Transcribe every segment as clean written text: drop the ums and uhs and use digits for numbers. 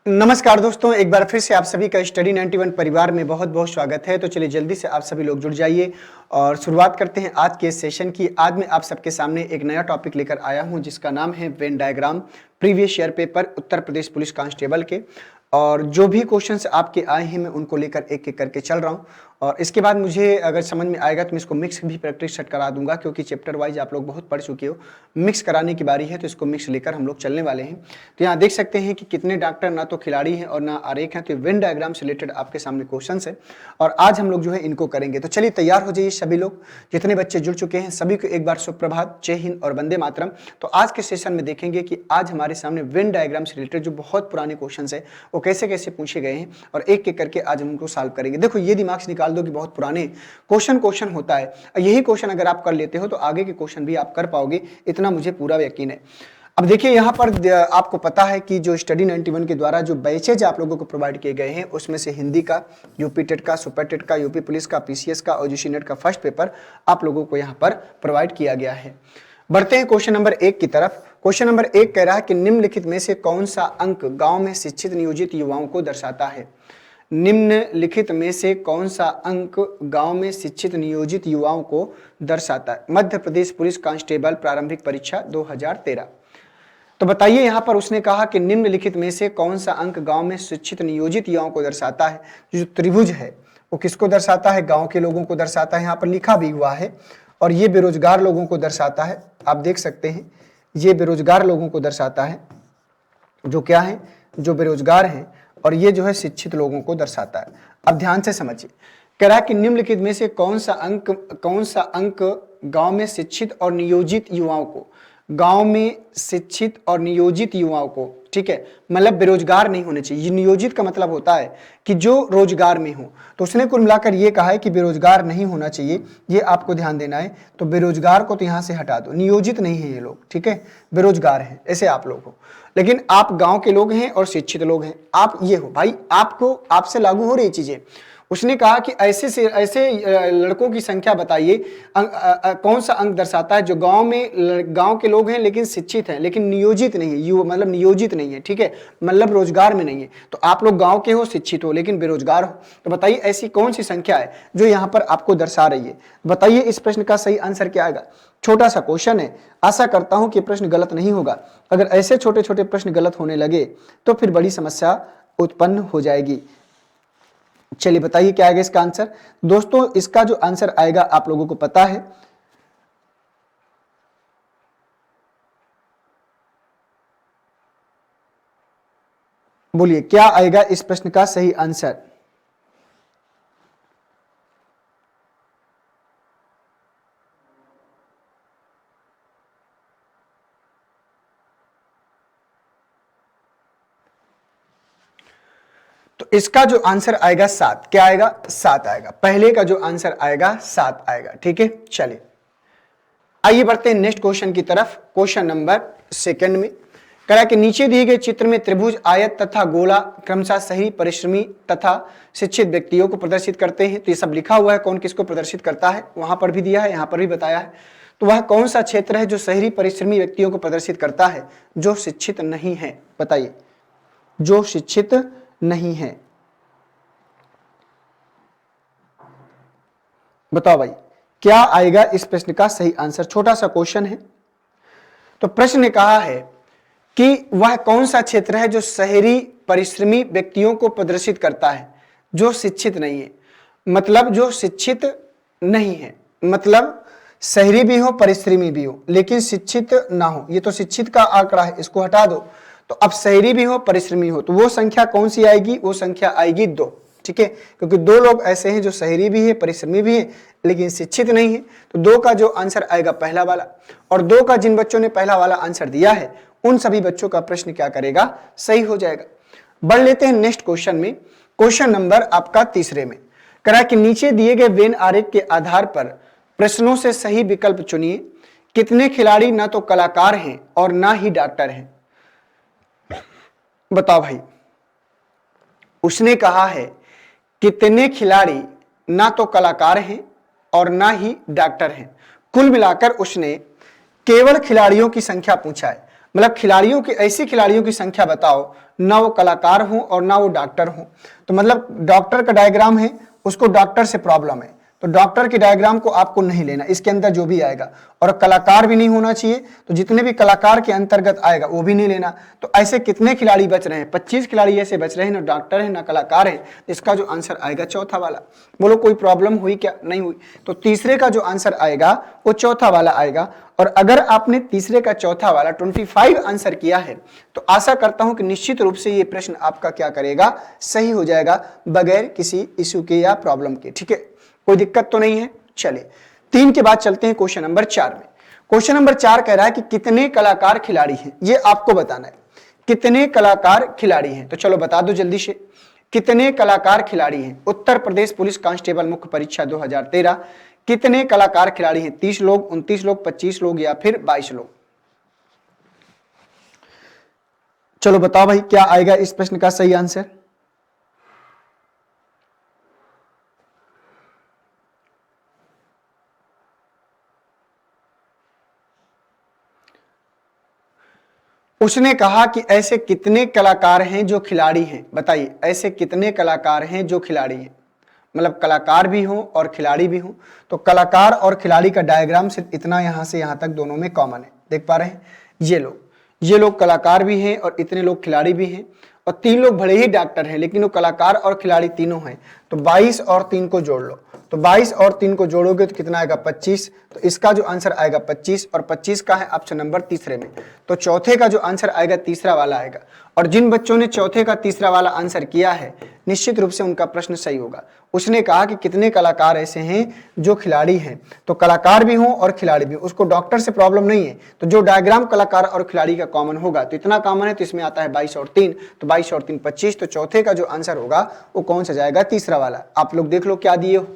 नमस्कार दोस्तों, एक बार फिर से आप सभी का स्टडी 91 परिवार में बहुत बहुत स्वागत है। तो चलिए जल्दी से आप सभी लोग जुड़ जाइए और शुरुआत करते हैं आज के सेशन की। आज मैं आप सबके सामने एक नया टॉपिक लेकर आया हूं जिसका नाम है Venn diagram, previous year paper Uttar Pradesh police constable के। और जो भी क्वेश्चंस आपके आए हैं मैं उनको लेकर एक एक करके चल रहा हूं और इसके बाद मुझे अगर समझ में आएगा तो मैं इसको मिक्स भी प्रैक्टिस सेट करा दूंगा, क्योंकि चैप्टर वाइज आप लोग बहुत पढ़ चुके हो। मिक्स कराने की बारी है तो इसको मिक्स लेकर हम लोग चलने वाले हैं। तो यहाँ देख सकते हैं कि कितने डॉक्टर ना तो खिलाड़ी हैं और ना आरेख हैं। तो वेन डायग्राम से रिलेटेड आपके सामने क्वेश्चन है और आज हम लोग जो है इनको करेंगे। तो चलिए तैयार हो जाइए सभी लोग, जितने बच्चे जुड़ चुके हैं सभी को एक बार सुप्रभात, जय हिंद और वंदे मातरम। तो आज के सेशन में देखेंगे कि आज हमारे सामने वेन डायग्राम से रिलेटेड जो बहुत पुराने क्वेश्चन है वो कैसे कैसे पूछे गए हैं और एक एक करके आज हम उनको सॉल्व करेंगे। देखो ये दिमाग से निकाल दो कि बहुत पुराने क्वेश्चन होता है, यही क्वेश्चन अगर आप कर लेते हो तो आगे के क्वेश्चन भी आप कर पाओगे, इतना मुझे पूरा यकीन है। अब देखिए यहाँ पर आपको पता है कि जो स्टडी 91 के द्वारा जो बैचेज आप लोगों को प्रोवाइड किए गए हैं उसमें से हिंदी का, यूपी टेट का, सुपर टेट का, यूपी पुलिस का, पीसीएस का और यूजी नेट का फर्स्ट पेपर आप लोगों को यहाँ पर प्रोवाइड किया गया है। बढ़ते हैं क्वेश्चन नंबर 1 की तरफ। क्वेश्चन नंबर 1 कह रहा है कि निम्नलिखित में से कौन सा अंक गांव में शिक्षित नियोजित युवाओं को दर्शाता है। निम्नलिखित में से कौन सा अंक गांव में शिक्षित नियोजित युवाओं को दर्शाता है। मध्य प्रदेश पुलिस कांस्टेबल प्रारंभिक परीक्षा 2013। तो बताइए यहाँ पर उसने कहा कि निम्नलिखित में से कौन सा अंक गांव में शिक्षित नियोजित युवाओं को दर्शाता है। जो त्रिभुज है वो किसको दर्शाता है, गांव के लोगों को दर्शाता है, यहाँ पर लिखा भी हुआ है। और ये बेरोजगार लोगों को दर्शाता है, आप देख सकते हैं ये बेरोजगार लोगों को दर्शाता है, जो क्या है, जो बेरोजगार हैं। और ये जो है शिक्षित लोगों को दर्शाता है। अब ध्यान से समझिए, कह रहा है कि निम्नलिखित में से कौन सा अंक गांव में शिक्षित और नियोजित युवाओं को, गांव में शिक्षित और नियोजित युवाओं को, ठीक है, मतलब बेरोजगार नहीं होने चाहिए। नियोजित का मतलब होता है कि जो रोजगार में हो, तो उसने कुल मिलाकर ये कहा है कि बेरोजगार नहीं होना चाहिए, ये आपको ध्यान देना है। तो बेरोजगार को तो यहां से हटा दो, नियोजित नहीं है ये लोग, ठीक है, बेरोजगार हैं ऐसे आप लोग हो। लेकिन आप गांव के लोग हैं और शिक्षित लोग हैं, आप ये हो भाई, आपको आपसे लागू हो रही चीजें। उसने कहा कि ऐसे लड़कों की संख्या बताइए, कौन सा अंक दर्शाता है जो गांव के लोग हैं लेकिन शिक्षित हैं लेकिन नियोजित नहीं है, मतलब नियोजित नहीं है, ठीक है, मतलब रोजगार में नहीं है। तो आप लोग गांव के हो, शिक्षित हो लेकिन बेरोजगार हो, तो बताइए ऐसी कौन सी संख्या है जो यहाँ पर आपको दर्शा रही है। बताइए इस प्रश्न का सही आंसर क्या आएगा। छोटा सा क्वेश्चन है, आशा करता हूं कि प्रश्न गलत नहीं होगा। अगर ऐसे छोटे छोटे प्रश्न गलत होने लगे तो फिर बड़ी समस्या उत्पन्न हो जाएगी। चलिए बताइए क्या आएगा इसका आंसर। दोस्तों इसका जो आंसर आएगा आप लोगों को पता है, बोलिए क्या आएगा इस प्रश्न का सही आंसर। तो इसका जो आंसर आएगा 7। क्या आएगा, 7 आएगा। पहले का जो आंसर आएगा 7 आएगा, ठीक है। चलिए आइए बढ़ते हैं नेक्स्ट क्वेश्चन की तरफ। क्वेश्चन नंबर 2 में कह रहा है कि नीचे दिए गए चित्र में त्रिभुज, आयत तथा गोला क्रमशः शहरी परिश्रमी तथा शिक्षित व्यक्तियों को प्रदर्शित करते हैं। तो ये सब लिखा हुआ है, कौन किसको प्रदर्शित करता है, वहां पर भी दिया है, यहां पर भी बताया है। तो वह कौन सा क्षेत्र है जो शहरी परिश्रमी व्यक्तियों को प्रदर्शित करता है जो शिक्षित नहीं है। बताइए, जो शिक्षित नहीं है, बताओ भाई क्या आएगा इस प्रश्न का सही आंसर। छोटा सा क्वेश्चन है। तो प्रश्न ने कहा है कि वह कौन सा क्षेत्र है जो शहरी परिश्रमी व्यक्तियों को प्रदर्शित करता है जो शिक्षित नहीं है। मतलब जो शिक्षित नहीं है, मतलब शहरी भी हो परिश्रमी भी हो लेकिन शिक्षित ना हो। ये तो शिक्षित का आंकड़ा है, इसको हटा दो। तो अब शहरी भी हो परिश्रमी हो, तो वो संख्या कौन सी आएगी, वो संख्या आएगी 2, ठीक है, क्योंकि 2 लोग ऐसे हैं जो शहरी भी है परिश्रमी भी है लेकिन शिक्षित नहीं है। तो 2 का जो आंसर आएगा पहला वाला, और 2 का जिन बच्चों ने पहला वाला आंसर दिया है उन सभी बच्चों का प्रश्न क्या करेगा, सही हो जाएगा। बढ़ लेते हैं नेक्स्ट क्वेश्चन में। क्वेश्चन नंबर आपका 3 में करा कि नीचे दिए गए वेन आरेख के आधार पर प्रश्नों से सही विकल्प चुनिए। कितने खिलाड़ी ना तो कलाकार हैं और ना ही डॉक्टर हैं। बताओ भाई, उसने कहा है कितने खिलाड़ी ना तो कलाकार हैं और ना ही डॉक्टर हैं। कुल मिलाकर उसने केवल खिलाड़ियों की संख्या पूछा है। मतलब खिलाड़ियों की, ऐसी खिलाड़ियों की संख्या बताओ ना वो कलाकार हो और ना वो डॉक्टर हो। तो मतलब डॉक्टर का डायग्राम है, उसको डॉक्टर से प्रॉब्लम है, तो डॉक्टर के डायग्राम को आपको नहीं लेना, इसके अंदर जो भी आएगा। और कलाकार भी नहीं होना चाहिए, तो जितने भी कलाकार के अंतर्गत आएगा वो भी नहीं लेना। तो ऐसे कितने खिलाड़ी बच रहे हैं? 25 खिलाड़ी ऐसे बच रहे हैं, ना डॉक्टर है ना कलाकार है। इसका जो आंसर आएगा चौथा वाला। बोलो कोई प्रॉब्लम हुई क्या? नहीं हुई। तो तीसरे का जो आंसर आएगा वो चौथा वाला आएगा। और अगर आपने तीसरे का चौथा वाला 25 आंसर किया है तो आशा करता हूं कि निश्चित रूप से ये प्रश्न आपका क्या करेगा, सही हो जाएगा बगैर किसी इश्यू के या प्रॉब्लम के। ठीक है, कोई दिक्कत तो नहीं है। चलिए 3 के बाद चलते हैं क्वेश्चन नंबर 4 में। क्वेश्चन नंबर 4 कह रहा है कि कितने कलाकार खिलाड़ी हैं, ये आपको बताना है। कितने कलाकार खिलाड़ी हैं? तो चलो बता दो जल्दी से, कितने कलाकार खिलाड़ी हैं? उत्तर प्रदेश पुलिस कांस्टेबल मुख्य परीक्षा 2013, कितने कलाकार खिलाड़ी हैं? 30 लोग, 29 लोग, 25 लोग या फिर 22 लोग? चलो बताओ भाई क्या आएगा इस प्रश्न का सही आंसर। उसने कहा कि ऐसे कितने कलाकार हैं जो खिलाड़ी हैं? बताइए, ऐसे कितने कलाकार हैं जो खिलाड़ी हैं? मतलब कलाकार भी हो और खिलाड़ी भी हो। तो कलाकार और खिलाड़ी का डायग्राम सिर्फ इतना यहां से यहां तक दोनों में कॉमन है, देख पा रहे हैं? ये लोग कलाकार भी हैं और इतने लोग खिलाड़ी भी हैं। और 3 लोग भले ही डॉक्टर हैं लेकिन वो कलाकार और खिलाड़ी तीनों हैं। तो 22 और 3 को जोड़ लो, तो 22 और 3 को जोड़ोगे तो कितना आएगा? 25। तो इसका जो आंसर आएगा 25, और 25 का है ऑप्शन नंबर तीसरे में। तो चौथे का जो आंसर आएगा तीसरा वाला आएगा। और जिन बच्चों ने चौथे का तीसरा वाला आंसर किया है निश्चित रूप से उनका प्रश्न सही होगा। उसने कहा कि कितने कलाकार ऐसे हैं जो खिलाड़ी हैं, तो कलाकार भी हों और खिलाड़ी भी हों, उसको डॉक्टर से प्रॉब्लम नहीं है। तो जो डायग्राम कलाकार और खिलाड़ी का कॉमन होगा, तो इतना कॉमन है तो इसमें आता है 22 और 3, तो 22 और 3 25। तो चौथे का जो आंसर होगा वो कौन सा जाएगा? तीसरा वाला। आप लोग देख लो क्या दिए हो।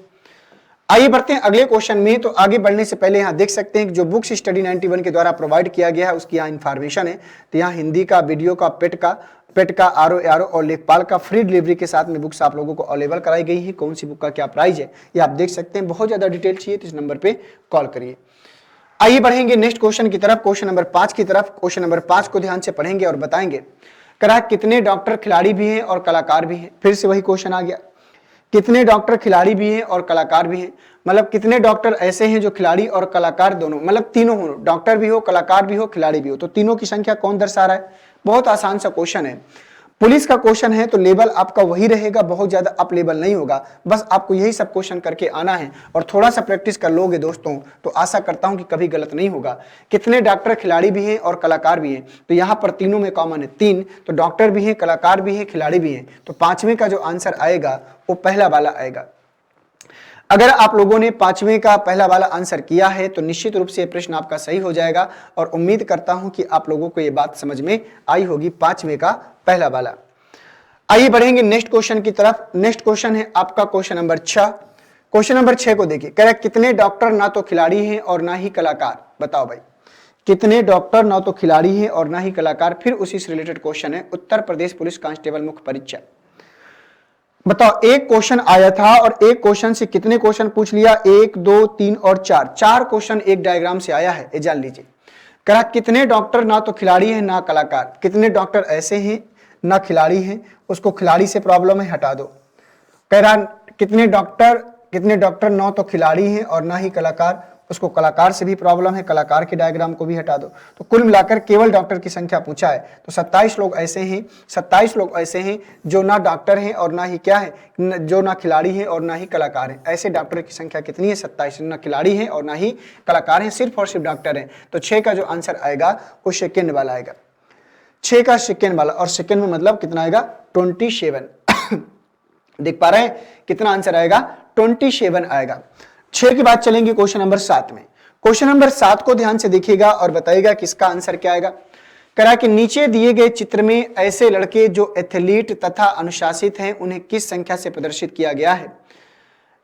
आइए बढ़ते हैं अगले क्वेश्चन में। तो आगे बढ़ने से पहले यहाँ देख सकते हैं कि जो बुक्स स्टडी 91 के द्वारा प्रोवाइड किया गया है उसकी यहाँ इन्फॉर्मेशन है। तो यहाँ हिंदी का, वीडियो का, पेट का, आर और लेखपाल का फ्री डिलीवरी के साथ में बुक्स आप लोगों को अवेलेबल कराई गई है। कौन सी बुक का क्या प्राइस है ये आप देख सकते हैं। बहुत ज्यादा डिटेल चाहिए तो इस नंबर पे कॉल करिए। आइए बढ़ेंगे नेक्स्ट क्वेश्चन की तरफ, क्वेश्चन नंबर 5 की तरफ। क्वेश्चन नंबर 5 को ध्यान से पढ़ेंगे और बताएंगे। करा कितने डॉक्टर खिलाड़ी भी हैं और कलाकार भी हैं? फिर से वही क्वेश्चन आ गया, कितने डॉक्टर खिलाड़ी भी हैं और कलाकार भी हैं। मतलब कितने डॉक्टर ऐसे हैं जो खिलाड़ी और कलाकार दोनों, मतलब तीनों हो, डॉक्टर भी हो, कलाकार भी हो, खिलाड़ी भी हो। तो तीनों की संख्या कौन दर्शा रहा है? बहुत आसान सा क्वेश्चन है, पुलिस का क्वेश्चन है तो लेवल आपका वही रहेगा, बहुत ज्यादा अप लेवल नहीं होगा। बस आपको यही सब क्वेश्चन करके आना है और थोड़ा सा प्रैक्टिस कर लोगे दोस्तों तो आशा करता हूं कि कभी गलत नहीं होगा। कितने डॉक्टर खिलाड़ी भी हैं और कलाकार भी हैं? तो यहाँ पर तीनों में कॉमन है 3, तो डॉक्टर भी हैं, कलाकार भी हैं, खिलाड़ी भी हैं। तो 5वें का जो आंसर आएगा वो पहला वाला आएगा। अगर आप लोगों ने 5वें का पहला वाला आंसर किया है तो निश्चित रूप से प्रश्न आपका सही हो जाएगा। और उम्मीद करता हूं कि आप लोगों को यह बात समझ में आई होगी, 5वें का पहला वाला। आइए बढ़ेंगे नेक्स्ट क्वेश्चन की तरफ। नेक्स्ट क्वेश्चन है आपका क्वेश्चन नंबर 6। क्वेश्चन नंबर 6 को देखिए, कह रहा है कितने डॉक्टर ना तो खिलाड़ी हैं और ना ही कलाकार? बताओ भाई, कितने डॉक्टर ना तो खिलाड़ी हैं और ना ही कलाकार? फिर उसी से रिलेटेड क्वेश्चन है, उत्तर प्रदेश पुलिस कांस्टेबल मुख्य परीक्षा। बताओ, एक क्वेश्चन आया था और एक क्वेश्चन से कितने क्वेश्चन पूछ लिया? 1 2 3 और 4, 4 क्वेश्चन एक डायग्राम से आया है, ये जान लीजिए। कहा कितने डॉक्टर ना तो खिलाड़ी हैं ना कलाकार? कितने डॉक्टर ऐसे हैं ना खिलाड़ी हैं, उसको खिलाड़ी से प्रॉब्लम है, हटा दो। कह रहा कितने डॉक्टर ना तो खिलाड़ी हैं और ना ही कलाकार, उसको कलाकार से भी प्रॉब्लम है, कलाकार के डायग्राम को भी हटा दो। तो कुल मिलाकर केवल डॉक्टर की संख्या पूछा है। तो 27 लोग ऐसे हैं जो ना डॉक्टर हैं और ना ही क्या है, जो ना खिलाड़ी हैं और ना ही कलाकार हैं। ऐसे डॉक्टर की संख्या कितनी है? 27। ना खिलाड़ी हैं और ना ही कलाकार हैं, सिर्फ और सिर्फ डॉक्टर हैं। तो 6 का जो आंसर आएगा वो सेकेंड वाला आएगा, 6 का सेकेंड वाला। और सेकेंड में मतलब कितना आएगा? 27। देख पा रहे हैं कितना आंसर आएगा? 27 आएगा। 6 की बात चलेंगे क्वेश्चन नंबर 7 में। क्वेश्चन नंबर 7 को ध्यान से देखिएगा और बताइएगा किसका आंसर क्या आएगा। करा कि नीचे दिए गए चित्र में ऐसे लड़के जो एथलीट तथा अनुशासित हैं उन्हें किस संख्या से प्रदर्शित किया गया है?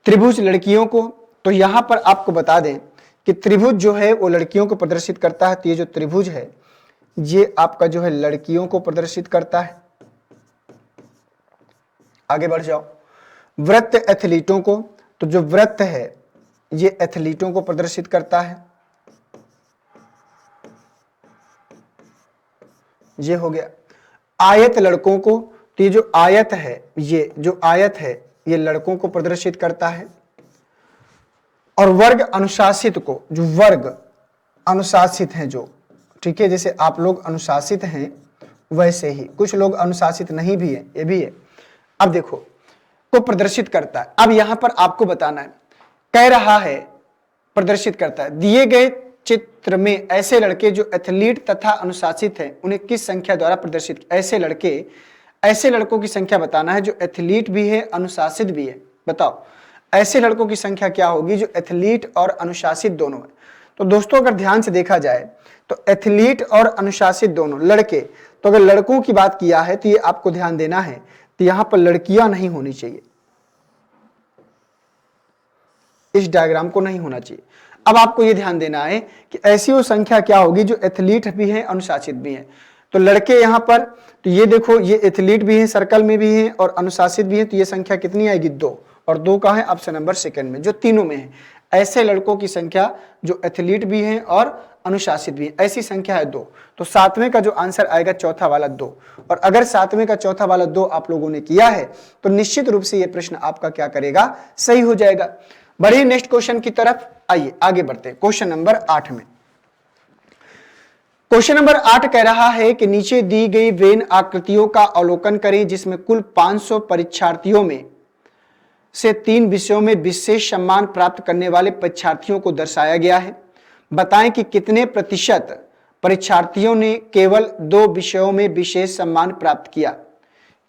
त्रिभुज लड़कियों को। तो यहां पर आपको बता दें कि त्रिभुज जो है वो लड़कियों को प्रदर्शित करता है। तो ये जो त्रिभुज है ये आपका जो है लड़कियों को प्रदर्शित करता है। आगे बढ़ जाओ। वृत्त एथलीटों को, तो जो वृत्त है ये एथलीटों को प्रदर्शित करता है। ये हो गया। आयत लड़कों को, तो ये जो आयत है, ये जो आयत है ये लड़कों को प्रदर्शित करता है। और वर्ग अनुशासित को, जो वर्ग अनुशासित हैं जो, ठीक है, जैसे आप लोग अनुशासित हैं वैसे ही कुछ लोग अनुशासित नहीं भी है, ये भी है। अब देखो, को प्रदर्शित करता है। अब यहां पर आपको बताना है, कह रहा है प्रदर्शित करता है, दिए गए चित्र में ऐसे लड़के जो एथलीट तथा अनुशासित हैं उन्हें किस संख्या द्वारा प्रदर्शित, ऐसे लड़कों की संख्या बताना है जो एथलीट भी है अनुशासित भी है। बताओ ऐसे लड़कों की संख्या क्या होगी जो एथलीट और अनुशासित दोनों है। तो दोस्तों अगर ध्यान से देखा जाए तो एथलीट और अनुशासित दोनों लड़के, तो अगर लड़कों की बात किया है तो ये आपको ध्यान देना है, तो यहां पर लड़कियां नहीं होनी चाहिए, इस डायग्राम को नहीं होना चाहिए। अब आपको ये ध्यान देना है कि ऐसी वो संख्या क्या होगी जो एथलीट भी है अनुशासित भी है। तो लड़के यहां पर, तो ये देखो ये एथलीट भी है, सर्कल में भी है और अनुशासित भी है, तो ये संख्या कितनी आएगी 2, और 2 का है ऑप्शन नंबर सेकंड में, जो तीनों में है। ऐसे लड़कों की संख्या जो एथलीट भी हैं और अनुशासित भी है, ऐसी संख्या है 2। तो 7वें का जो आंसर आएगा चौथा वाला 2। और अगर 7वें का चौथा वाला 2 आप लोगों ने किया है तो निश्चित रूप से यह प्रश्न आपका क्या करेगा, सही हो जाएगा। बढ़िए नेक्स्ट क्वेश्चन की तरफ, आइए आगे बढ़ते हैं क्वेश्चन नंबर 8 में। क्वेश्चन नंबर 8 कह रहा है कि नीचे दी गई वेन आकृतियों का अवलोकन करें जिसमें कुल 500 परीक्षार्थियों में से 3 विषयों में विशेष सम्मान प्राप्त करने वाले परीक्षार्थियों को दर्शाया गया है। बताएं कि कितने प्रतिशत परीक्षार्थियों ने केवल 2 विषयों में विशेष सम्मान प्राप्त किया।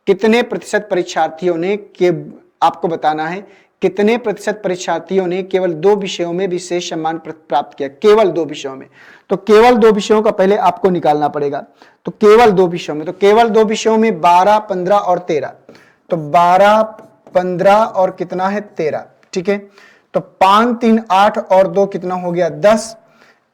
कितने प्रतिशत परीक्षार्थियों ने आपको बताना है कितने प्रतिशत परीक्षार्थियों ने केवल 2 विषयों में विशेष सम्मान प्राप्त किया, केवल 2 विषयों में। तो केवल 2 विषयों का पहले आपको निकालना पड़ेगा। तो केवल 2 विषयों में, तो केवल 2 विषयों में 12, 15 और 13, तो 12, 15 और कितना है 13, ठीक है। तो 5, 3, 8 और 2 कितना हो गया 10,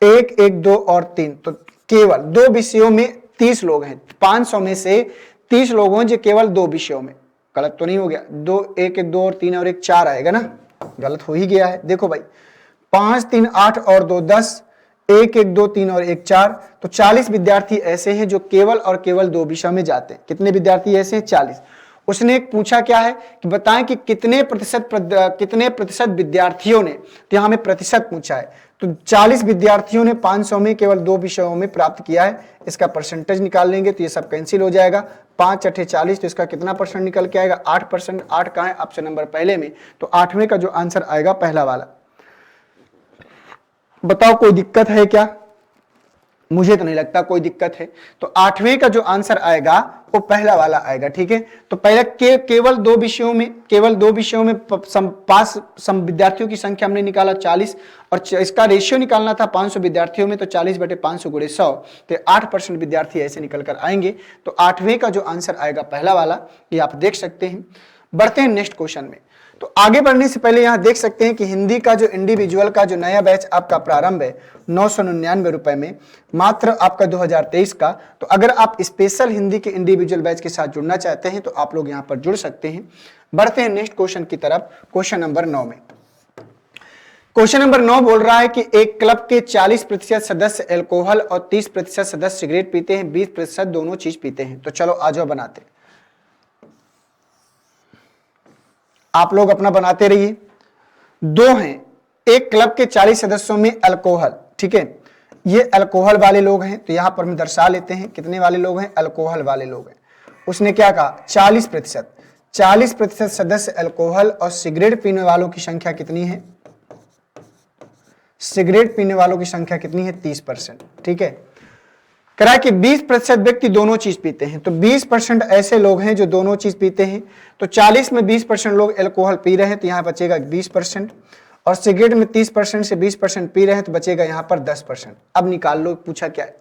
1, 1, 2 और 3, तो केवल 2 विषयों में 30 लोग हैं। 500 में से 30 लोग हैं जो केवल 2 विषयों में, गलत तो नहीं हो गया, 2, 1, 1, 2 और 3 और 1 4 आएगा ना, गलत हो ही गया है। देखो भाई 5, 3, 8 और 2 10, 1, 1, 2, 3 और 1 4, तो 40 विद्यार्थी ऐसे हैं जो केवल और केवल 2 विषयों में जाते हैं। कितने विद्यार्थी ऐसे हैं 40। उसने एक पूछा क्या है कि बताएं कि कितने प्रतिशत विद्यार्थियों ने, तो यहां में प्रतिशत पूछा है, तो 40 विद्यार्थियों ने 500 में केवल 2 विषयों में प्राप्त किया है। इसका परसेंटेज निकाल लेंगे तो ये सब कैंसिल हो जाएगा, 5 8 40, तो इसका कितना परसेंट निकल के आएगा 8%। 8 का है ऑप्शन नंबर पहले में, तो 8वें का जो आंसर आएगा पहला वाला। बताओ कोई दिक्कत है क्या? मुझे तो नहीं लगता कोई दिक्कत है। तो 8वें का जो आंसर आएगा वो पहला वाला आएगा, ठीक है। तो पहले केवल 2 विषयों में पास विद्यार्थियों की संख्या हमने निकाला 40, और इसका रेशियो निकालना था 500 विद्यार्थियों में, तो 40/500 × 100, तो 8% विद्यार्थी ऐसे निकल कर आएंगे। तो 8वें का जो आंसर आएगा पहला वाला, ये आप देख सकते हैं। बढ़ते हैं नेक्स्ट क्वेश्चन में। तो आगे बढ़ने से पहले यहां देख सकते हैं कि हिंदी का जो इंडिविजुअल का जो नया बैच आपका प्रारंभ है 999 रुपए में, मात्र आपका 2023 का। तो अगर आप स्पेशल हिंदी के इंडिविजुअल बैच के साथ जुड़ना चाहते हैं तो आप लोग यहां पर जुड़ सकते हैं। बढ़ते हैं नेक्स्ट क्वेश्चन की तरफ, क्वेश्चन नंबर 9 में। क्वेश्चन नंबर 9 बोल रहा है कि एक क्लब के 40% सदस्य अल्कोहल और 30% सदस्य सिगरेट पीते हैं, 20% दोनों चीज पीते हैं। तो चलो आ जाओ बनाते हैं, आप लोग अपना बनाते रहिए। 2 हैं, एक क्लब के 40 सदस्यों में अल्कोहल, ठीक है, ये अल्कोहल वाले लोग हैं, तो यहां पर हम दर्शा लेते हैं कितने वाले लोग हैं, अल्कोहल वाले लोग हैं। उसने क्या कहा 40% सदस्य अल्कोहल, और सिगरेट पीने वालों की संख्या कितनी है, सिगरेट पीने वालों की संख्या कितनी है 30%, ठीक है। करा कि 20% व्यक्ति दोनों चीज पीते हैं, तो 20% ऐसे लोग हैं जो दोनों चीज पीते हैं। तो 40 में 20% लोग अल्कोहल पी रहे हैं, तो यहां बचेगा 20%, और सिगरेट में 30% से 20% पी रहे हैं, तो बचेगा यहां पर 10%। अब निकाल लो, पूछा क्या है।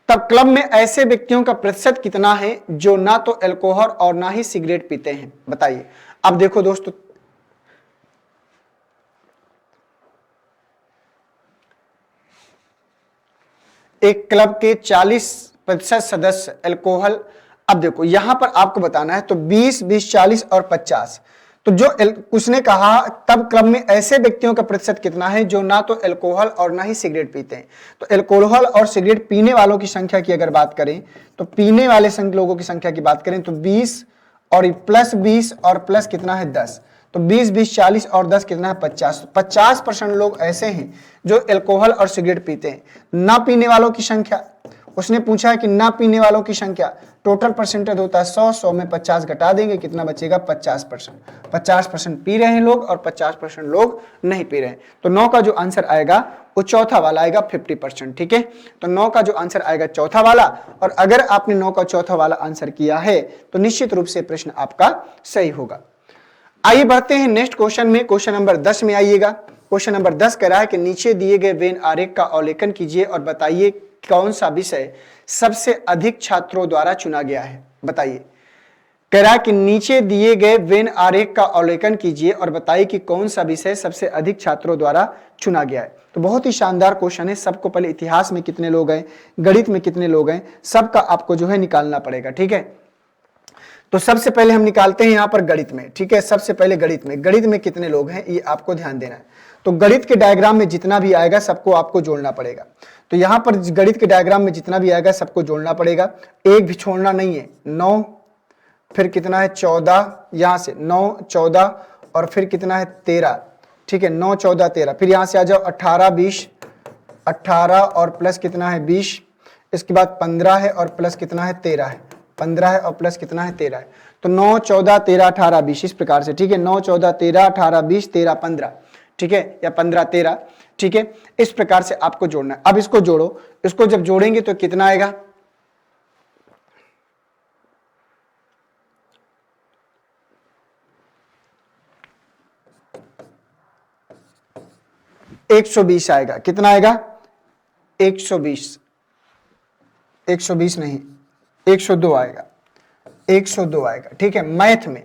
तब क्लब में ऐसे व्यक्तियों का प्रतिशत कितना है जो ना तो अल्कोहल और ना ही सिगरेट पीते हैं, बताइए। अब देखो दोस्तों, एक क्लब के 40% सदस्य अल्कोहल, अब देखो यहां पर आपको बताना है, तो 20, 20, 40 और 50, तो जो उसने कहा तब क्रम में ऐसे व्यक्तियों का प्रतिशत कितना है जो ना तो अल्कोहल और ना ही सिगरेट पीते हैं। तो अल्कोहल और सिगरेट पीने वालों की संख्या की अगर बात करें, तो पीने वाले लोगों की संख्या की बात करें तो 20 और प्लस 20 और प्लस कितना है 10, तो 20 20 40 और 10 कितना है 50। 50% लोग ऐसे हैं जो अल्कोहल और सिगरेट पीते हैं। ना पीने वालों की संख्या उसने पूछा है कि ना पीने वालों की संख्या, टोटल परसेंटेज होता है 100 में 50 घटा देंगे कितना बचेगा 50%। 50% पी रहे हैं लोग और 50% लोग नहीं पी रहे हैं। तो 9 का जो आंसर आएगा वो चौथा वाला आएगा 50%। ठीक है, तो 9 का जो आंसर आएगा चौथा वाला। और अगर आपने 9 का चौथा वाला आंसर किया है तो निश्चित रूप से प्रश्न आपका सही होगा। आइए बढ़ते हैं नेक्स्ट क्वेश्चन में। क्वेश्चन नंबर 10 में आइएगा। क्वेश्चन नंबर 10 कह रहा है कि नीचे दिए गए वेन आरेख का अवलोकन कीजिए और बताइए कौन सा विषय सबसे अधिक छात्रों द्वारा चुना गया है। बताइए, कह रहा है कि नीचे दिए गए वेन आरेख का अवलोकन कीजिए और बताइए कि कौन सा विषय सबसे अधिक छात्रों द्वारा चुना गया है। तो बहुत ही शानदार क्वेश्चन है। सबको पहले इतिहास में कितने लोग हैं, गणित में कितने लोग हैं, सबका आपको जो है निकालना पड़ेगा। ठीक है, तो सबसे पहले हम निकालते हैं यहां पर गणित में। ठीक है, सबसे पहले गणित में कितने लोग हैं ये आपको ध्यान देना है। तो गणित के डायग्राम में जितना भी आएगा सबको आपको जोड़ना पड़ेगा। तो यहां पर गणित के डायग्राम में जितना भी आएगा सबको जोड़ना पड़ेगा, एक भी छोड़ना नहीं है। 9 फिर कितना है 14, यहां से 9 14 और फिर कितना है 13। ठीक है, 9 14 13, फिर यहां से आ जाओ 18 20, 18 और प्लस कितना है 20, इसके बाद 15 है और प्लस कितना है 13 है, 15 है और प्लस कितना है 13 है। तो 9 14 13 18 20 इस प्रकार से। ठीक है, 9 14 13 18 20 13 15। ठीक है, या 15 13। ठीक है, इस प्रकार से आपको जोड़ना है। अब इसको जोड़ो, इसको जब जोड़ेंगे तो कितना आएगा 120 आएगा। कितना आएगा 120, 120 नहीं 102 आएगा, 102 आएगा। ठीक है, मैथ में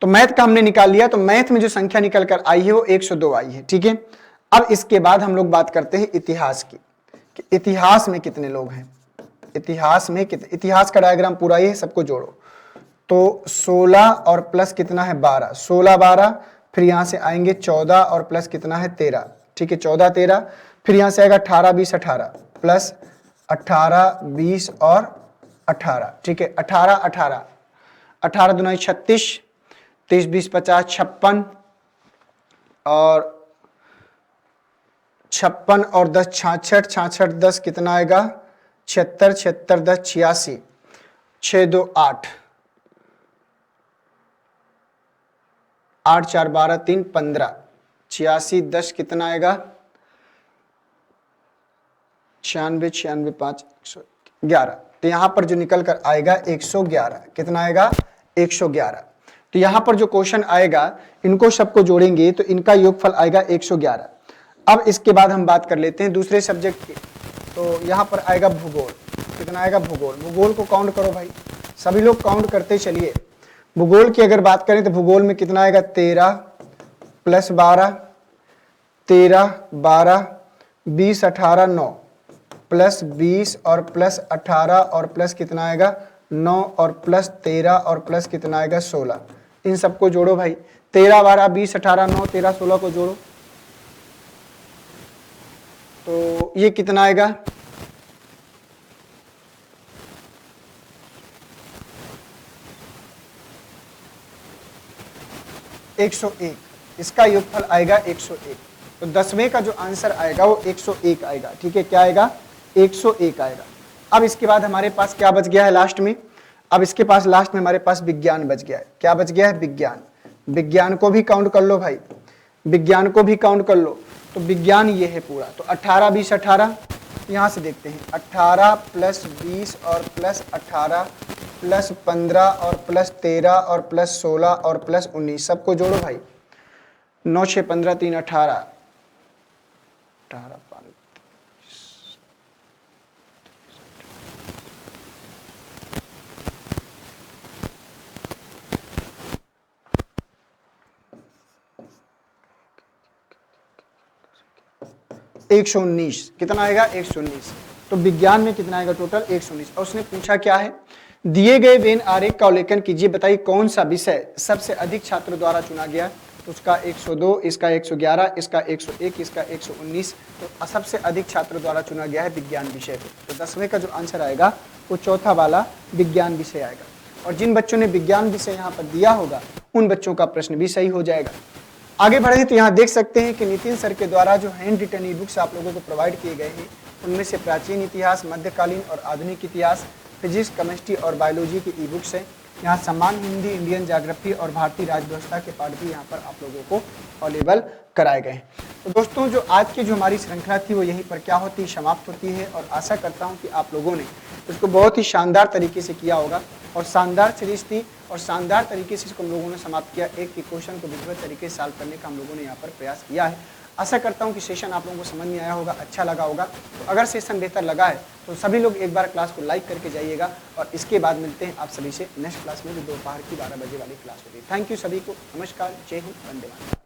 तो मैथ का हमने निकाल लिया। तो मैथ में जो संख्या निकल कर आई है वो 102 आई है। ठीक है, अब इसके बाद हम लोग बात करते हैं इतिहास की, कि इतिहास में कितने लोग हैं। इतिहास में कितने, इतिहास का डायग्राम पूरा ही है, सबको जोड़ो। तो 16 और प्लस कितना है 12, 16 12, फिर यहां से आएंगे 14 और प्लस कितना है 13। ठीक है, 14 13, फिर यहां से आएगा 18 20 18 प्लस 18 20 और 18। ठीक है, 18 18, 18 दुना 36, 30 20 50 56 और 56 और 10 66, 66 10 कितना आएगा 76, 76 10 86, 6 2 8, 8 4 12 3 15, 86 10 कितना आएगा 96 96 5 111। तो यहां पर जो निकल कर आएगा 111। कितना आएगा 111। तो यहां पर जो क्वेश्चन आएगा इनको सबको जोड़ेंगे तो इनका योगफल आएगा 111। अब इसके बाद हम बात कर लेते हैं दूसरे सब्जेक्ट की। तो यहां पर आएगा भूगोल। कितना आएगा भूगोल, भूगोल को काउंट करो भाई, सभी लोग काउंट करते चलिए। भूगोल की अगर बात करें तो भूगोल में कितना आएगा 13 प्लस 12, 13 12 20 18 9 प्लस 20 और प्लस 18 और प्लस कितना आएगा 9 और प्लस 13 और प्लस कितना आएगा 16। इन सबको जोड़ो भाई, 13 12 20 18 9 13 16 को जोड़ो तो ये कितना आएगा 101। इसका योगफल आएगा 101। तो 10वें का जो आंसर आएगा वो 101 आएगा। ठीक है, क्या आएगा 101 आएगा। अब इसके बाद हमारे पास क्या बच गया है लास्ट में, अब इसके पास लास्ट में हमारे पास विज्ञान बच गया है। क्या बच गया है विज्ञान। विज्ञान को भी काउंट कर लो भाई, विज्ञान को भी काउंट कर लो। तो विज्ञान ये है पूरा। तो 18 20 18, यहां से देखते हैं 18 प्लस 20 और प्लस 18 प्लस 15 और प्लस 13 और प्लस 16 और प्लस 19 सबको जोड़ो भाई। 9 6 15 3 18, 18 5 119। कितना आएगा 119। तो विज्ञान में कितना आएगा टोटल 119। और उसने पूछा क्या है दिए गए वेन आरेख का अवलोकन कीजिए, बताइए कौन सा विषय सबसे अधिक छात्रों द्वारा चुना गया। तो उसका 102, इसका 111, इसका 101, इसका 119। तो सबसे अधिक छात्रों द्वारा चुना गया है विज्ञान विषय पे। तो 10वें का जो आंसर आएगा वो चौथा वाला विज्ञान विषय आएगा। और जिन बच्चों ने विज्ञान विषय यहाँ पर दिया होगा उन बच्चों का प्रश्न भी सही हो जाएगा। आगे बढ़े तो यहाँ देख सकते हैं कि नितिन सर के द्वारा जो हैंड रिटन ई बुक्स आप लोगों को प्रोवाइड किए गए हैं उनमें से प्राचीन इतिहास, मध्यकालीन और आधुनिक इतिहास, फिजिक्स, केमिस्ट्री और बायोलॉजी की ई बुक्स हैं। यहाँ सामान्य हिंदी, इंडियन ज्योग्राफी और भारतीय राज्य व्यवस्था के पाठ भी यहाँ पर आप लोगों को अवेलेबल कराए गए हैं। तो दोस्तों जो आज की जो हमारी श्रृंखला थी वो यहीं पर क्या होती समाप्त होती है और आशा करता हूँ कि आप लोगों ने इसको बहुत ही शानदार तरीके से किया होगा और शानदार सीरीज थी और शानदार तरीके से इसको हम लोगों ने समाप्त किया। एक क्वेश्चन को विधिवत तरीके से सॉल्व करने का हम लोगों ने यहाँ पर प्रयास किया है। आशा करता हूँ कि सेशन आप लोगों को समझ में आया होगा, अच्छा लगा होगा। तो अगर सेशन बेहतर लगा है तो सभी लोग एक बार क्लास को लाइक करके जाइएगा और इसके बाद मिलते हैं आप सभी से नेक्स्ट क्लास में जो दोपहर की 12 बजे वाली क्लास होगी। थैंक यू सभी को, नमस्कार, जय हिंद, वंदे मातरम।